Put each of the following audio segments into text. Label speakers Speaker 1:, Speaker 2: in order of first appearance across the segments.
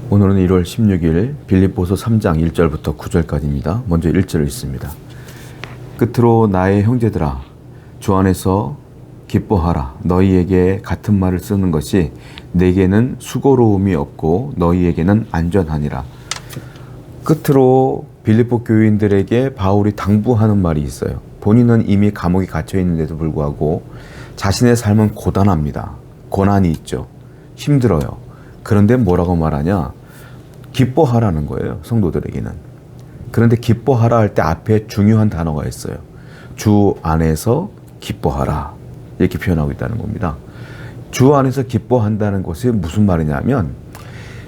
Speaker 1: 오늘은 1월 16일 빌립보서 3장 1절부터 9절까지입니다. 먼저 1절을 읽습니다. 끝으로 나의 형제들아 주 안에서 기뻐하라. 너희에게 같은 말을 쓰는 것이 내게는 수고로움이 없고 너희에게는 안전하니라. 끝으로 빌립보 교인들에게 바울이 당부하는 말이 있어요. 본인은 이미 감옥에 갇혀 있는데도 불구하고 자신의 삶은 고단합니다. 고난이 있죠. 힘들어요. 그런데 뭐라고 말하냐? 기뻐하라는 거예요. 성도들에게는. 그런데 기뻐하라 할 때 앞에 중요한 단어가 있어요. 주 안에서 기뻐하라. 이렇게 표현하고 있다는 겁니다. 주 안에서 기뻐한다는 것이 무슨 말이냐면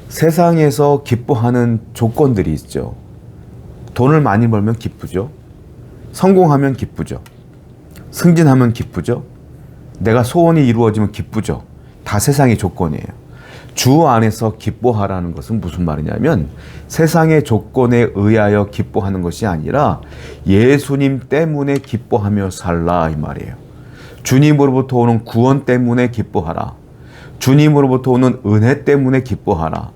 Speaker 1: 세상에서 기뻐하는 조건들이 있죠. 돈을 많이 벌면 기쁘죠. 성공하면 기쁘죠. 승진하면 기쁘죠. 내가 소원이 이루어지면 기쁘죠. 다 세상의 조건이에요. 주 안에서 기뻐하라는 것은 무슨 말이냐면 세상의 조건에 의하여 기뻐하는 것이 아니라 예수님 때문에 기뻐하며 살라 이 말이에요. 주님으로부터 오는 구원 때문에 기뻐하라. 주님으로부터 오는 은혜 때문에 기뻐하라.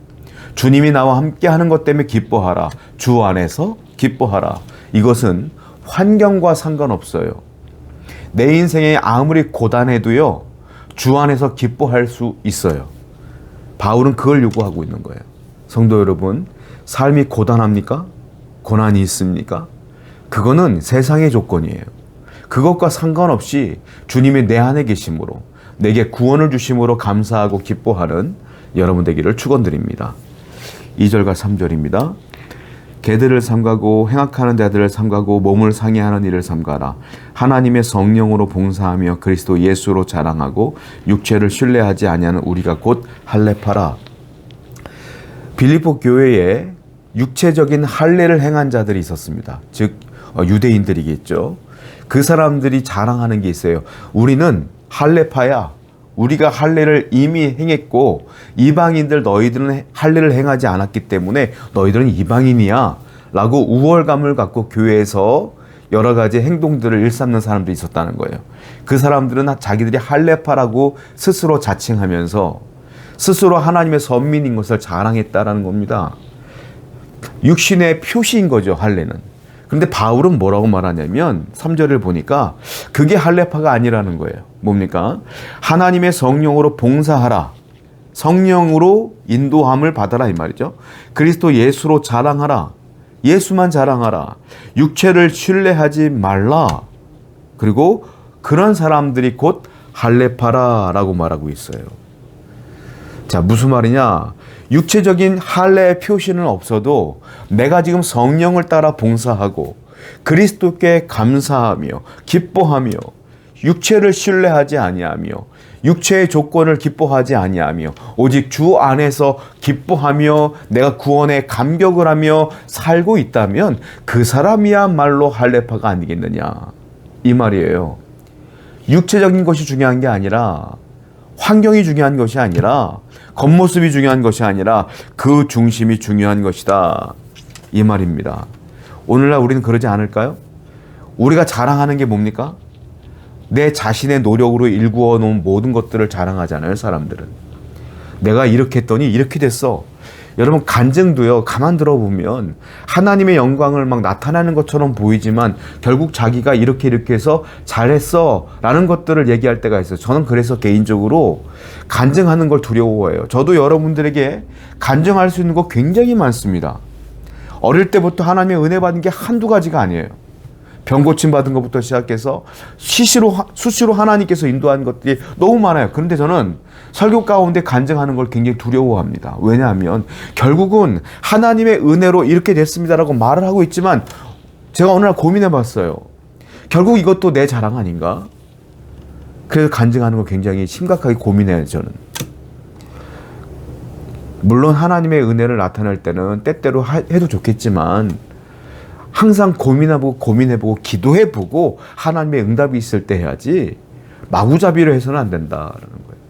Speaker 1: 주님이 나와 함께하는 것 때문에 기뻐하라. 주 안에서 기뻐하라. 이것은 환경과 상관없어요. 내 인생에 아무리 고단해도요, 주 안에서 기뻐할 수 있어요. 바울은 그걸 요구하고 있는 거예요. 성도 여러분, 삶이 고단합니까? 고난이 있습니까? 그거는 세상의 조건이에요. 그것과 상관없이 주님이 내 안에 계심으로 내게 구원을 주심으로 감사하고 기뻐하는 여러분 되기를 축원드립니다. 2절과 3절입니다. 개들을 삼가고 행악하는 자들을 삼가고 몸을 상해하는 일을 삼가라. 하나님의 성령으로 봉사하며 그리스도 예수로 자랑하고 육체를 신뢰하지 아니하는 우리가 곧 할례파라. 빌립보 교회에 육체적인 할례를 행한 자들이 있었습니다. 즉 유대인들이겠죠. 그 사람들이 자랑하는 게 있어요. 우리는 할례파야. 우리가 할례를 이미 행했고 이방인들 너희들은 할례를 행하지 않았기 때문에 너희들은 이방인이야 라고 우월감을 갖고 교회에서 여러 가지 행동들을 일삼는 사람들이 있었다는 거예요. 그 사람들은 자기들이 할례파라고 스스로 자칭하면서 스스로 하나님의 선민인 것을 자랑했다라는 겁니다. 육신의 표시인 거죠, 할례는. 그런데 바울은 뭐라고 말하냐면 3절을 보니까 그게 할례파가 아니라는 거예요. 뭡니까? 하나님의 성령으로 봉사하라. 성령으로 인도함을 받아라 이 말이죠. 그리스도 예수로 자랑하라. 예수만 자랑하라. 육체를 신뢰하지 말라. 그리고 그런 사람들이 곧 할례파라라고 말하고 있어요. 자, 무슨 말이냐? 육체적인 할례의 표시는 없어도 내가 지금 성령을 따라 봉사하고 그리스도께 감사하며 기뻐하며 육체를 신뢰하지 아니하며 육체의 조건을 기뻐하지 아니하며 오직 주 안에서 기뻐하며 내가 구원에 감격을 하며 살고 있다면 그 사람이야말로 할례파가 아니겠느냐 이 말이에요. 육체적인 것이 중요한 게 아니라 환경이 중요한 것이 아니라 겉모습이 중요한 것이 아니라 그 중심이 중요한 것이다 이 말입니다. 오늘날 우리는 그러지 않을까요? 우리가 자랑하는 게 뭡니까? 내 자신의 노력으로 일구어 놓은 모든 것들을 자랑하잖아요. 사람들은 내가 이렇게 했더니 이렇게 됐어. 여러분 간증도요, 가만 들어보면 하나님의 영광을 막 나타나는 것처럼 보이지만 결국 자기가 이렇게 해서 잘했어 라는 것들을 얘기할 때가 있어요. 저는 그래서 개인적으로 간증하는 걸 두려워해요. 저도 여러분들에게 간증할 수 있는 거 굉장히 많습니다. 어릴 때부터 하나님의 은혜 받은 게 한두 가지가 아니에요. 병 고침 받은 것부터 시작해서 수시로 하나님께서 인도한 것들이 너무 많아요. 그런데 저는 설교 가운데 간증하는 걸 굉장히 두려워합니다. 왜냐하면 결국은 하나님의 은혜로 이렇게 됐습니다라고 말을 하고 있지만 제가 어느 날 고민해 봤어요. 결국 이것도 내 자랑 아닌가? 그래서 간증하는 걸 굉장히 심각하게 고민해요. 저는. 물론 하나님의 은혜를 나타낼 때는 때때로 해도 좋겠지만 항상 고민해보고 기도해보고 하나님의 응답이 있을 때 해야지 마구잡이로 해서는 안 된다라는 거예요.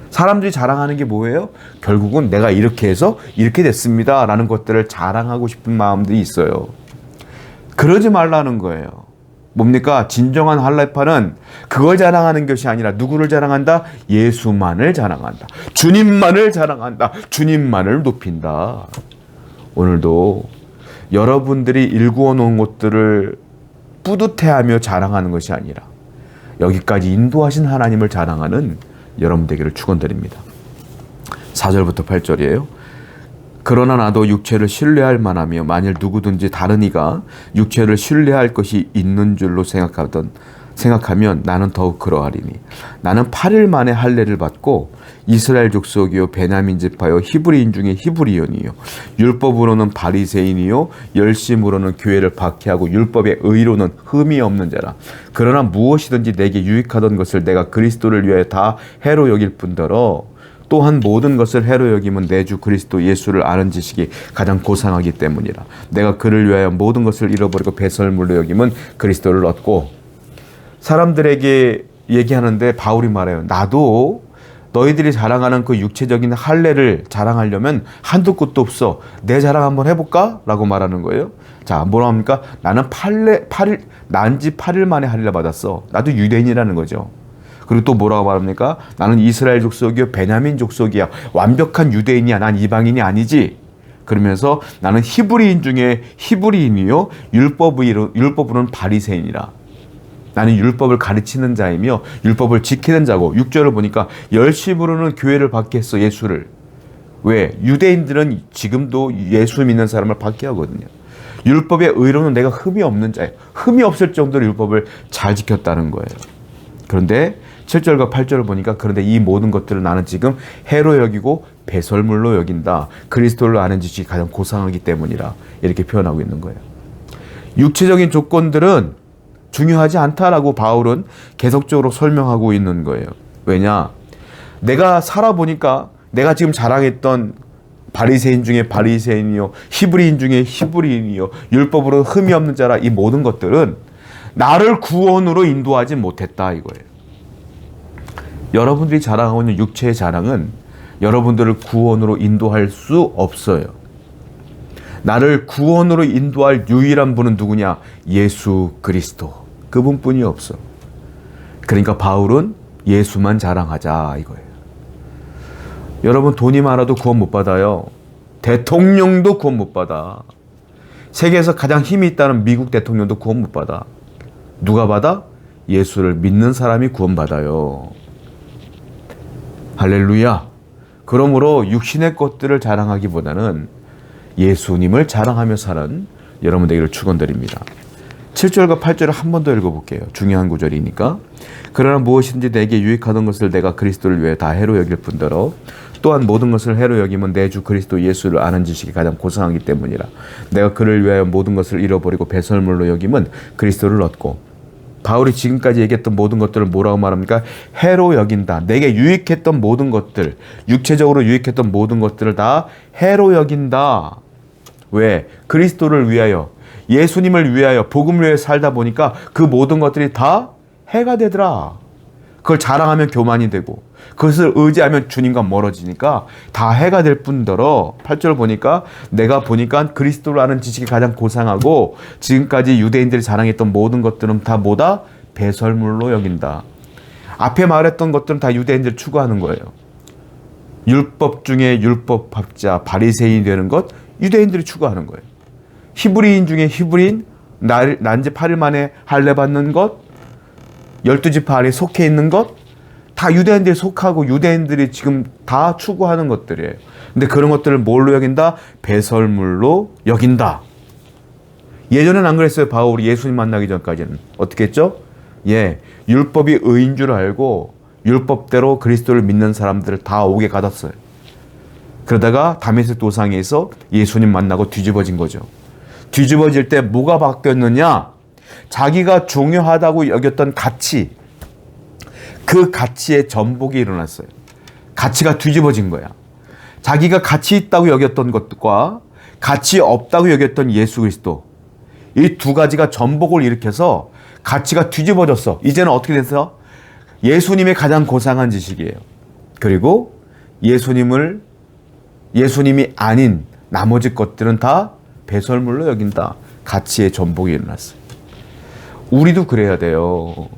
Speaker 1: 사람들이 자랑하는 게 뭐예요? 결국은 내가 이렇게 해서 이렇게 됐습니다 라는 것들을 자랑하고 싶은 마음들이 있어요. 그러지 말라는 거예요. 뭡니까? 진정한 할례파는 그걸 자랑하는 것이 아니라 누구를 자랑한다? 예수만을 자랑한다. 주님만을 자랑한다. 주님만을 높인다. 오늘도 여러분들이 일구어 놓은 것들을 뿌듯해하며 자랑하는 것이 아니라 여기까지 인도하신 하나님을 자랑하는 여러분 되기를 축원드립니다. 4절부터 8절이에요. 그러나 나도 육체를 신뢰할 만하며 만일 누구든지 다른 이가 육체를 신뢰할 것이 있는 줄로 생각하면 나는 더욱 그러하리니 나는 8일 만에 할례를 받고 이스라엘 족속이요 베냐민 지파요 히브리인 중에 히브리인이요 율법으로는 바리새인이요 열심으로는 교회를 박해하고 율법의 의로는 흠이 없는 자라. 그러나 무엇이든지 내게 유익하던 것을 내가 그리스도를 위하여 다 해로 여길 뿐더러 또한 모든 것을 해로 여김은 내 주 그리스도 예수를 아는 지식이 가장 고상하기 때문이라. 내가 그를 위하여 모든 것을 잃어버리고 배설물로 여김은 그리스도를 얻고. 사람들에게 얘기하는데 바울이 말해요. 나도 너희들이 자랑하는 그 육체적인 할례를 자랑하려면 한도 끝도 없어. 내 자랑 한번 해볼까? 라고 말하는 거예요. 자, 뭐라 합니까? 나는 난지 8일 만에 할례 받았어. 나도 유대인이라는 거죠. 그리고 또 뭐라고 말합니까? 나는 이스라엘 족속이요 베냐민 족속이야. 완벽한 유대인이야. 난 이방인이 아니지. 그러면서 나는 히브리인 중에 히브리인이요 율법으로는 바리새인이라. 나는 율법을 가르치는 자이며 율법을 지키는 자고. 6절을 보니까 열심으로는 교회를 박해했어. 예수를. 왜? 유대인들은 지금도 예수 믿는 사람을 박해하거든요. 율법의 의로는 내가 흠이 없는 자예요. 흠이 없을 정도로 율법을 잘 지켰다는 거예요. 그런데 7절과 8절을 보니까 그런데 이 모든 것들을 나는 지금 해로 여기고 배설물로 여긴다. 그리스도를 아는 지식이 가장 고상하기 때문이라. 이렇게 표현하고 있는 거예요. 육체적인 조건들은 중요하지 않다라고 바울은 계속적으로 설명하고 있는 거예요. 왜냐? 내가 살아보니까 내가 지금 자랑했던 바리새인 중에 바리새인이요 히브리인 중에 히브리인이요 율법으로 흠이 없는 자라. 이 모든 것들은 나를 구원으로 인도하지 못했다 이거예요. 여러분들이 자랑하고 있는 육체의 자랑은 여러분들을 구원으로 인도할 수 없어요. 나를 구원으로 인도할 유일한 분은 누구냐? 예수 그리스도. 그분뿐이 없어. 그러니까 바울은 예수만 자랑하자 이거예요. 여러분 돈이 많아도 구원 못 받아요. 대통령도 구원 못 받아. 세계에서 가장 힘이 있다는 미국 대통령도 구원 못 받아. 누가 받아? 예수를 믿는 사람이 구원받아요. 할렐루야. 그러므로 육신의 것들을 자랑하기보다는 예수님을 자랑하며 사는 여러분 되기를 축원드립니다. 7절과 8절을 한 번 더 읽어볼게요. 중요한 구절이니까. 그러나 무엇인지 내게 유익하던 것을 내가 그리스도를 위해 다 해로 여길 뿐더러 또한 모든 것을 해로 여김은 내 주 그리스도 예수를 아는 지식이 가장 고상하기 때문이라. 내가 그를 위하여 모든 것을 잃어버리고 배설물로 여김은 그리스도를 얻고. 바울이 지금까지 얘기했던 모든 것들을 뭐라고 말합니까? 해로 여긴다. 내게 유익했던 모든 것들, 육체적으로 유익했던 모든 것들을 다 해로 여긴다. 왜? 그리스도를 위하여, 예수님을 위하여, 복음을 위해 살다 보니까 그 모든 것들이 다 해가 되더라. 그걸 자랑하면 교만이 되고 그것을 의지하면 주님과 멀어지니까 다 해가 될 뿐더러 8절 보니까 내가 보니까 그리스도를 아는 지식이 가장 고상하고 지금까지 유대인들이 자랑했던 모든 것들은 다 뭐다? 배설물로 여긴다. 앞에 말했던 것들은 다 유대인들이 추구하는 거예요. 율법 중에 율법학자 바리새인이 되는 것 유대인들이 추구하는 거예요. 히브리인 중에 히브리인 난지 8일 만에 할례 받는 것 12지파 안에 속해 있는 것 다 유대인들이 속하고 유대인들이 지금 다 추구하는 것들이에요. 근데 그런 것들을 뭘로 여긴다? 배설물로 여긴다. 예전엔 안 그랬어요. 바울이 예수님 만나기 전까지는. 어떻게 했죠? 율법이 의인 줄 알고 율법대로 그리스도를 믿는 사람들을 다 옥에 가뒀어요. 그러다가 다메섹 도상에서 예수님 만나고 뒤집어진 거죠. 뒤집어질 때 뭐가 바뀌었느냐? 자기가 중요하다고 여겼던 가치, 그 가치의 전복이 일어났어요. 가치가 뒤집어진 거야. 자기가 가치 있다고 여겼던 것과 가치 없다고 여겼던 예수 그리스도, 이 두 가지가 전복을 일으켜서 가치가 뒤집어졌어. 이제는 어떻게 됐어? 예수님의 가장 고상한 지식이에요. 그리고 예수님이 아닌 나머지 것들은 다 배설물로 여긴다. 가치의 전복이 일어났어요. 우리도 그래야 돼요.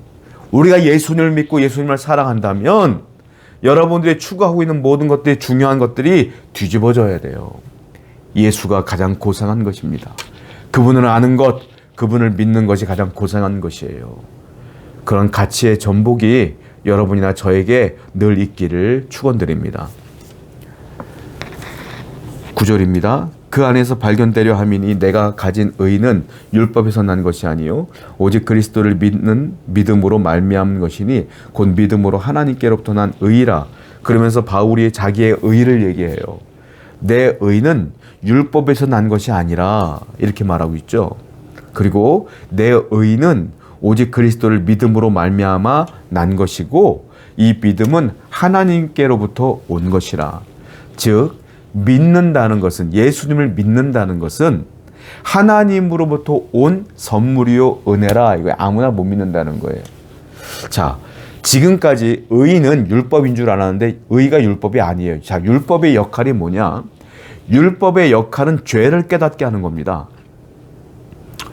Speaker 1: 우리가 예수님을 믿고 예수님을 사랑한다면 여러분들이 추구하고 있는 모든 것들이 중요한 것들이 뒤집어져야 돼요. 예수가 가장 고상한 것입니다. 그분을 아는 것, 그분을 믿는 것이 가장 고상한 것이에요. 그런 가치의 전복이 여러분이나 저에게 늘 있기를 축원드립니다. 9절입니다. 그 안에서 발견되려 함이니 내가 가진 의는 율법에서 난 것이 아니요 오직 그리스도를 믿는 믿음으로 말미암은 것이니 곧 믿음으로 하나님께로부터 난 의라. 그러면서 바울이 자기의 의를 얘기해요. 내 의는 율법에서 난 것이 아니라 이렇게 말하고 있죠. 그리고 내 의는 오직 그리스도를 믿음으로 말미암아 난 것이고 이 믿음은 하나님께로부터 온 것이라. 즉 믿는다는 것은, 예수님을 믿는다는 것은 하나님으로부터 온 선물이요 은혜라. 이거 아무나 못 믿는다는 거예요. 자, 지금까지 의는 율법인 줄 알았는데 의가 율법이 아니에요. 자, 율법의 역할이 뭐냐? 율법의 역할은 죄를 깨닫게 하는 겁니다.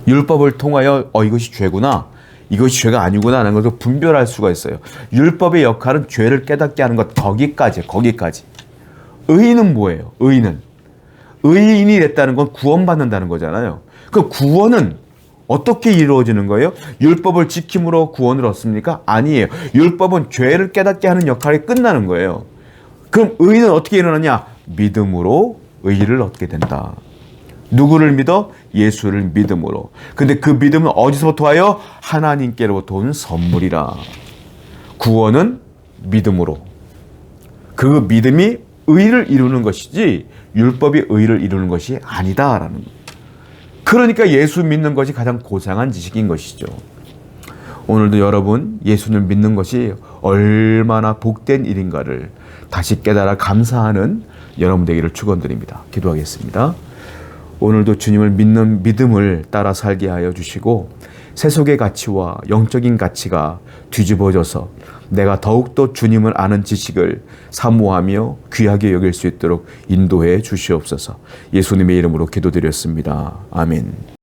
Speaker 1: 율법을 통하여 이것이 죄구나, 이것이 죄가 아니구나 하는 것을 분별할 수가 있어요. 율법의 역할은 죄를 깨닫게 하는 것, 거기까지. 의는 뭐예요? 의인이 됐다는 건 구원받는다는 거잖아요. 그 구원은 어떻게 이루어지는 거예요? 율법을 지킴으로 구원을 얻습니까? 아니에요. 율법은 죄를 깨닫게 하는 역할이 끝나는 거예요. 그럼 의는 어떻게 일어나냐? 믿음으로 의를 얻게 된다. 누구를 믿어? 예수를 믿음으로. 근데 그 믿음은 어디서부터 와요? 하나님께로부터 온 선물이라. 구원은 믿음으로. 그 믿음이 의를 이루는 것이지 율법이 의를 이루는 것이 아니다라는 거예요. 그러니까 예수 믿는 것이 가장 고상한 지식인 것이죠. 오늘도 여러분 예수를 믿는 것이 얼마나 복된 일인가를 다시 깨달아 감사하는 여러분 되기를 축원드립니다. 기도하겠습니다. 오늘도 주님을 믿는 믿음을 따라 살게 하여 주시고 세속의 가치와 영적인 가치가 뒤집어져서 내가 더욱더 주님을 아는 지식을 사모하며 귀하게 여길 수 있도록 인도해 주시옵소서. 예수님의 이름으로 기도드렸습니다. 아멘.